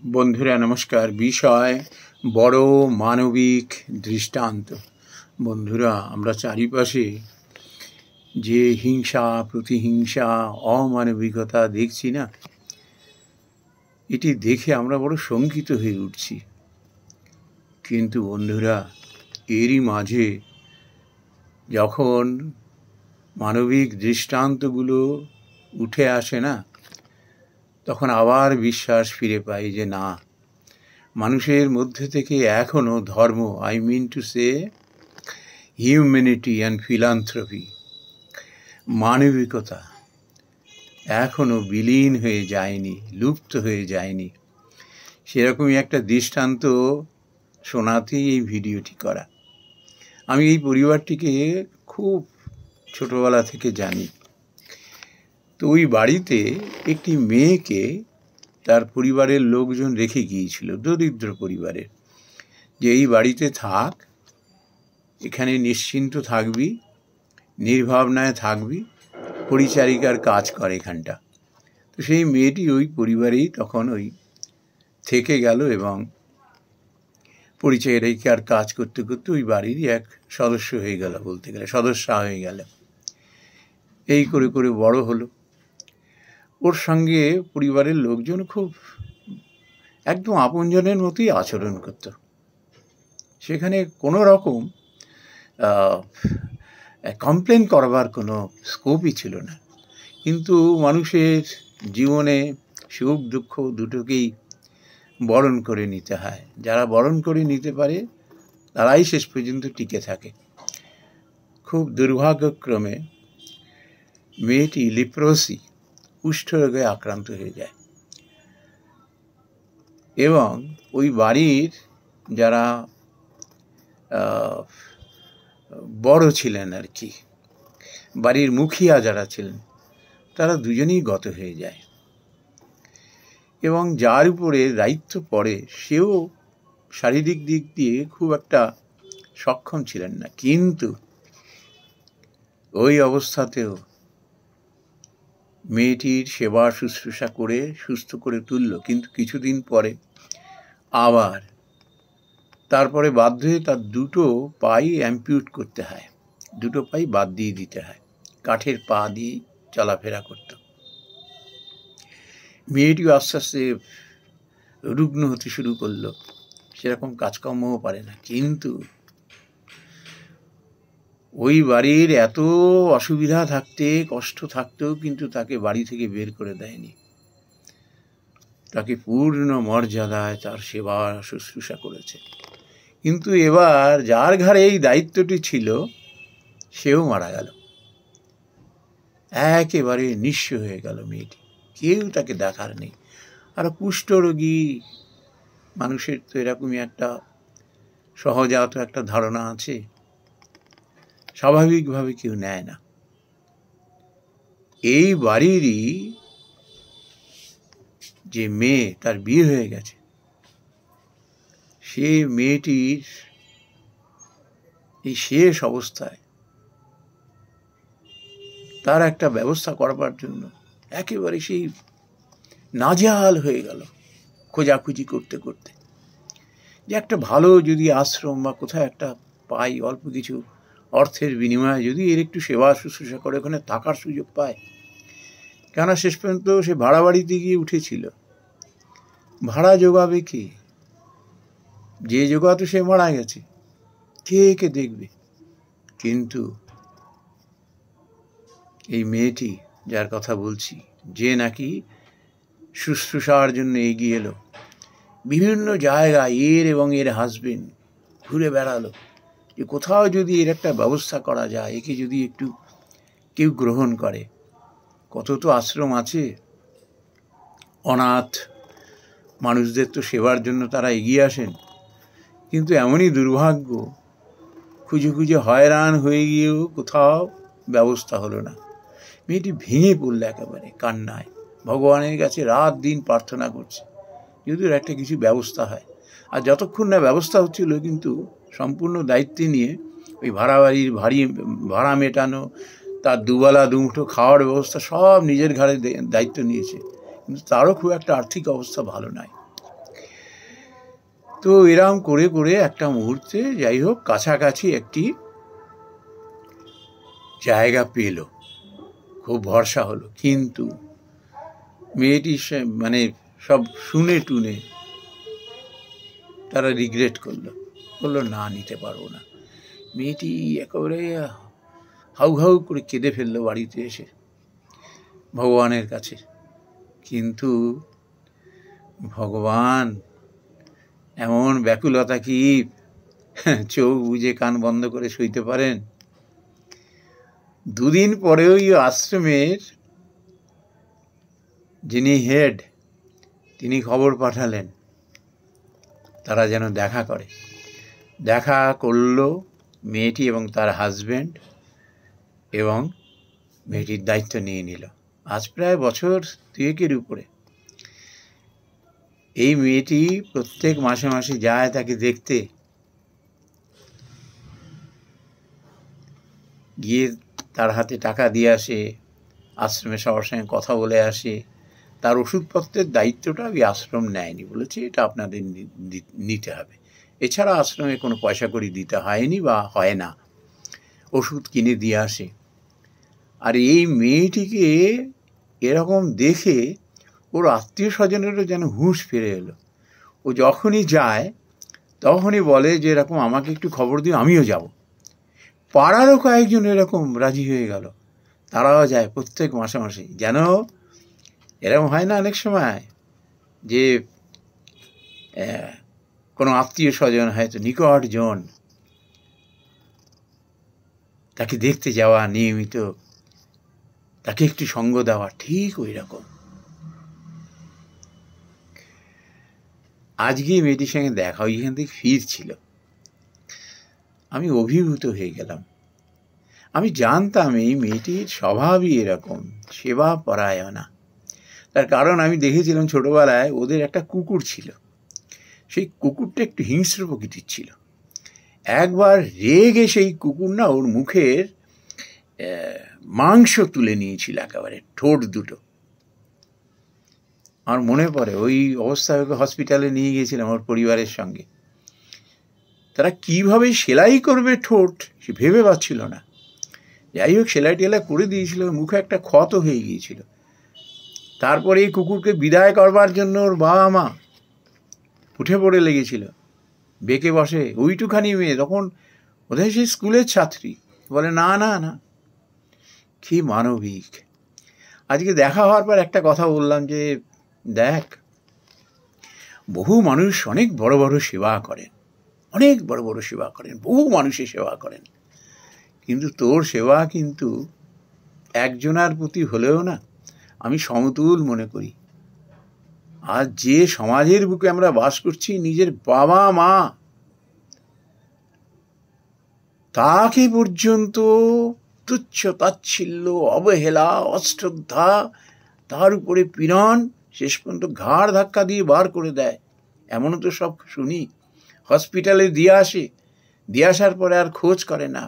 বন্ধুরা নমস্কার। বিষয় বড় মানবিক দৃষ্টান্ত। বন্ধুরা, আমরা চারিপাশে যে হিংসা, প্রতিহিংসা, অমানবিকতা দেখছি না, এটি দেখে আমরা বড় শঙ্কিত হয়ে উঠছি। কিন্তু বন্ধুরা, এরই মাঝে যখন মানবিক দৃষ্টান্তগুলো উঠে আসে না, তখন আবার বিশ্বাস ফিরে পাই যে না, মানুষের মধ্যে থেকে এখনো ধর্ম, I mean to say humanity and philanthropy, মানবিকতা এখনো বিলীন হয়ে যায়নি, লুপ্ত হয়ে যায়নি। সেরকমই একটা দৃষ্টান্ত শোনাতেই এই ভিডিওটি করা। আমি এই পরিবারটিকে খুব ছোটবেলা থেকে জানি। তো ওই বাড়িতে একটি মেয়েকে তার পরিবারের লোকজন রেখে গিয়েছিল, দরিদ্র পরিবারের, যে এই বাড়িতে থাক, এখানে নিশ্চিন্ত থাকবি, নির্ভাবনায় থাকবি, পরিচারিকার কাজ করে এখানটা। তো সেই মেয়েটি ওই পরিবারেই তখন ওই থেকে গেল এবং পরিচারিকার কাজ করতে করতে ওই বাড়িরই এক সদস্য হয়ে গেল, বলতে গেলে সদস্যা হয়ে গেল। এই করে করে বড় হলো। ওর সঙ্গে পরিবারের লোকজন খুব একদম আপনজনের মতোই আচরণ করত। সেখানে কোনো রকম কমপ্লেন করবার কোনো স্কোপই ছিল না। কিন্তু মানুষের জীবনে সুখ দুঃখ দুটোকেই বরণ করে নিতে হয়। যারা বরণ করে নিতে পারে তারাই শেষ পর্যন্ত টিকে থাকে। খুব দুর্ভাগ্যক্রমে মেয়েটি লিপ্রোসি, কুষ্ঠরোগে আক্রান্ত হয়ে যায় এবং ওই বাড়ির যারা বড় ছিলেন আর কি, বাড়ির মুখিয়া যারা ছিলেন, তারা দুজনেই গত হয়ে যায় এবং যার উপরে দায়িত্ব পড়ে সেও শারীরিক দিক দিয়ে খুব একটা সক্ষম ছিলেন না। কিন্তু ওই অবস্থাতেও মেয়েটির সেবা শুশ্রূষা করে সুস্থ করে তুলল। কিন্তু কিছুদিন পরে আবার তারপরে বাধ্য হয়ে তার দুটো পাই অ্যাম্পিউট করতে হয়, দুটো পাই বাদ দিয়ে দিতে হয়। কাঠের পা দিয়ে চলাফেরা করত। মেয়েটিও আস্তে আস্তে রুগ্ন হতে শুরু করলো, সেরকম কাজকর্মও পারে না। কিন্তু ওই বাড়ির এত অসুবিধা থাকতে, কষ্ট থাকতেও কিন্তু তাকে বাড়ি থেকে বের করে দেয়নি। তাকে পূর্ণ মর্যাদায় তার সেবা শুশ্রূষা করেছে। কিন্তু এবার যার ঘাড়ে এই দায়িত্বটি ছিল সেও মারা গেল। একেবারে নিঃস্ব হয়ে গেল মেয়েটি, কেউ তাকে দেখার নেই। আর কুষ্ঠরোগী মানুষের তো এরকমই একটা সহজাত একটা ধারণা আছে, স্বাভাবিকভাবে কেউ নেয় না। এই বাড়িরই যে মেয়ে, তার বিয়ে হয়ে গেছে, সে মেয়েটির এই শেষ অবস্থায় তার একটা ব্যবস্থা করবার জন্য একেবারে সেই নাজেহাল হয়ে গেল, খোঁজাখুঁজি করতে করতে, যে একটা ভালো যদি আশ্রম বা কোথাও একটা পাই, অল্প কিছু অর্থের বিনিময়ে যদি এর একটু সেবা শুশ্রূষা করে ওখানে থাকার সুযোগ পায়। কেননা শেষ পর্যন্ত সে ভাড়া বাড়িতে গিয়ে উঠেছিল। ভাড়া জোগাবে কে? যে জোগাতো সে মারা গেছে, কে কে দেখবে? কিন্তু এই মেয়েটি যার কথা বলছি, যে নাকি শুশ্রূষার জন্য এগিয়ে এলো, বিভিন্ন জায়গায় এর এবং এর হাজবেন্ড ঘুরে বেড়ালো যে কোথাও যদি এর একটা ব্যবস্থা করা যায়, একে যদি একটু কেউ গ্রহণ করে। কত তো আশ্রম আছে, অনাথ মানুষদের তো সেবার জন্য তারা এগিয়ে আসেন। কিন্তু এমনই দুর্ভাগ্য, খুঁজে খুঁজে হয়রান হয়ে গিয়েও কোথাও ব্যবস্থা হলো না। মেয়েটি ভেঙে পড়ল একেবারে কান্নায়, ভগবানের কাছে রাত দিন প্রার্থনা করছে যদি ওর একটা কিছু ব্যবস্থা হয়। আর যতক্ষণ না ব্যবস্থা হচ্ছিল, কিন্তু সম্পূর্ণ দায়িত্ব নিয়ে ওই ভাড়া বাড়ির ভাড়া মেটানো, তার দুবেলা দুমুঠো খাওয়ার ব্যবস্থা সব নিজের ঘাড়ে দায়িত্ব নিয়েছে। কিন্তু তারও খুব একটা আর্থিক অবস্থা ভালো নয়। তো এরম করে করে একটা মুহূর্তে যাই হোক কাছাকাছি একটি জায়গা পেল, খুব ভরসা হলো। কিন্তু মেয়েটি মানে সব শুনে টুনে তারা রিগ্রেট বললো না, নিতে পারবো না। মেয়েটি একেবারে হাউ হাউ করে কেঁদে ফেললো বাড়িতে এসে ভগবানের কাছে। কিন্তু ভগবান এমন ব্যাকুলতা কি চোখ বুজে কান বন্ধ করে সইতে পারেন? দুদিন পরে ওই আশ্রমের যিনি হেড, তিনি খবর পাঠালেন তারা যেন দেখা করলো মেয়েটি এবং তার হাজব্যান্ড, এবং মেয়েটির দায়িত্ব নিয়ে নিল। আজ প্রায় বছর 2 উপরে এই মেয়েটি প্রত্যেক মাসে মাসে যায় তাকে দেখতে, গিয়ে তার হাতে টাকা দিয়ে আসে, আশ্রমে সবার সঙ্গে কথা বলে আসে। তার ওষুধপত্রের দায়িত্বটা ওই আশ্রম নেয়নি, বলেছে এটা আপনাদের নিতে হবে। এছাড়া আশ্রমে কোনো পয়সা কড়ি দিতে হয়নি বা হয় না, ওষুধ কিনে দিয়ে আসে। আর এই মেয়েটিকে এরকম দেখে ওর আত্মীয় স্বজনেরও যেন হুঁশ ফিরে এলো। ও যখনই যায় তখনই বলে যে এরকম আমাকে একটু খবর দিও, আমিও যাব। পাড়ারও কয়েকজন এরকম রাজি হয়ে গেল, তারাও যায় প্রত্যেক মাসে মাসে। যেন এরকম হয় না অনেক সময় যে কোনো আত্মীয় স্বজন হয়তো নিকটজন, তাকে দেখতে যাওয়া নিয়মিত, তাকে একটু সঙ্গ দেওয়া, ঠিক ওই রকম। আজকে মেয়েটির সঙ্গে দেখা, ওইখান থেকে ফিরছিল, আমি অভিভূত হয়ে গেলাম। আমি জানতাম এই মেয়েটির স্বভাবই এরকম, সেবা পরায়ণা। তার কারণ আমি দেখেছিলাম ছোটবেলায় ওদের একটা কুকুর ছিল, সেই কুকুরটা একটু হিংস্র প্রকৃতির ছিল। একবার রেগে সেই কুকুর না ওর মুখের মাংস তুলে নিয়েছিল, একেবারে ঠোঁট দুটো। আমার মনে পড়ে ওই অবস্থায় ওকে হসপিটালে নিয়ে গিয়েছিলাম ওর পরিবারের সঙ্গে। তারা কিভাবে সেলাই করবে ঠোঁট সে ভেবে পাচ্ছিল না। যাই হোক সেলাই টেলাই করে দিয়েছিল, মুখে একটা ক্ষত হয়ে গিয়েছিল। তারপরে এই কুকুরকে বিদায় করবার জন্য ওর বাবা মা উঠে পড়ে লেগেছিল, বেঁকে বসে। ওইটুখানি মেয়ে, তখন বোধহয় সেই স্কুলের ছাত্রী, বলে না না না। কি মানবিক। আজকে দেখা হওয়ার পর একটা কথা বললাম যে দেখ, বহু মানুষ অনেক বড় বড় সেবা করেন, অনেক বড় বড় সেবা করেন, বহু মানুষের সেবা করেন, কিন্তু তোর সেবা কিন্তু একজনের প্রতি হলেও না আমি সমতুল মনে করি। আর যে সমাজের বুকে আমরা বাস করছি, নিজের বাবা মা তাকে পর্যন্ত তুচ্ছ তাচ্ছিল্য, অবহেলা, অশ্রদ্ধা, তার উপরে পীড়ন, শেষ পর্যন্ত ঘাড় ধাক্কা দিয়ে বার করে দেয়, এমনও তো সব শুনি। হসপিটালে দিয়ে আসার পরে আর খোঁজ করে না।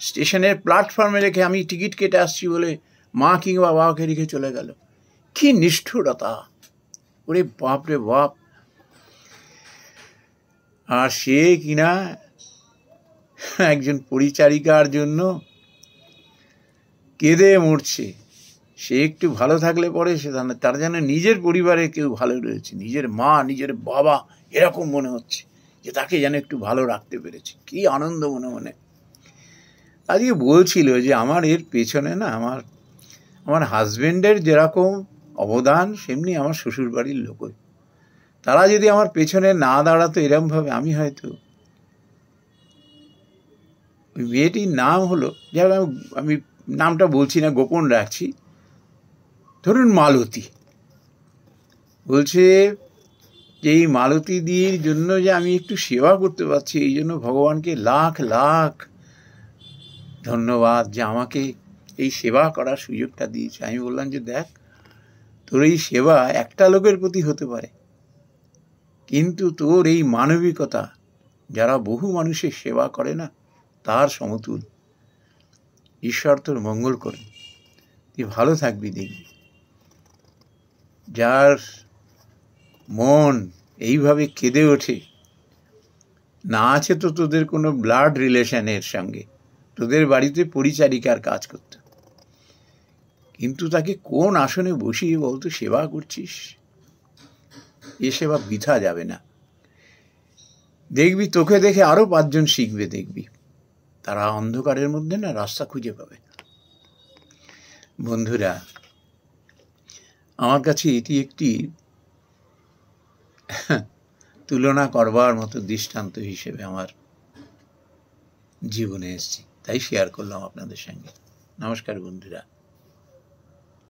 স্টেশনের প্ল্যাটফর্মে রেখে, আমি টিকিট কেটে আসছি বলে মা কিংবা বাবাকে রেখে চলে গেল। কি নিষ্ঠুরতা, ওরে বাপ রে বাপ। আর সে কিনা একজন পরিচারিকার জন্য কেঁদে মরছে। সে একটু ভালো থাকলে পরে সে তার যেন নিজের পরিবারে কেউ ভালো রয়েছে, নিজের মা, নিজের বাবা, এরকম মনে হচ্ছে যে তাকে যেন একটু ভালো রাখতে পেরেছে। কি আনন্দ মনে মনে। আজকে বলছিল যে আমার এর পেছনে না আমার হাজবেন্ডের যেরকম অবদান, সেমনি আমার শ্বশুর বাড়ির লোক। তারা যদি আমার পেছনে না দাঁড়াতো এরমভাবে, আমি হয়তো, ওই মেয়েটির নাম হলো, যাই আমি নামটা বলছি না, গোপন রাখছি, ধরুন মালতী। বলছে যে এই মালতী দির জন্য যে আমি একটু সেবা করতে পারছি, এই জন্য ভগবানকে লাখ লাখ ধন্যবাদ যে আমাকে এই সেবা করার সুযোগটা দিয়েছে। আমি বললাম যে দেখ, তোর এই সেবা একটা লোকের প্রতি হতে পারে, কিন্তু তোর এই মানবিকতা যারা বহু মানুষের সেবা করে না, তার সমতুল। ঈশ্বর তোর মঙ্গল করে, তুই ভালো থাকবি। দেখবি যার মন এইভাবে কেঁদে ওঠে, না আছে তো তোদের কোনো ব্লাড রিলেশনের সঙ্গে, তোদের বাড়িতে পরিচারিকার কাজ করত, কিন্তু তাকে কোন আসনে বসিয়ে বলতো সেবা করছিস? এ সেবা বৃথা যাবে না। দেখবি তোকে দেখে আরো 5 জন শিখবে, দেখবি তারা অন্ধকারের মধ্যে না রাস্তা খুঁজে পাবে। বন্ধুরা, আমার কাছে এটি একটি তুলনা করবার মতো দৃষ্টান্ত হিসেবে আমার জীবনে এসেছে, তাই শেয়ার করলাম আপনাদের সঙ্গে। নমস্কার বন্ধুরা।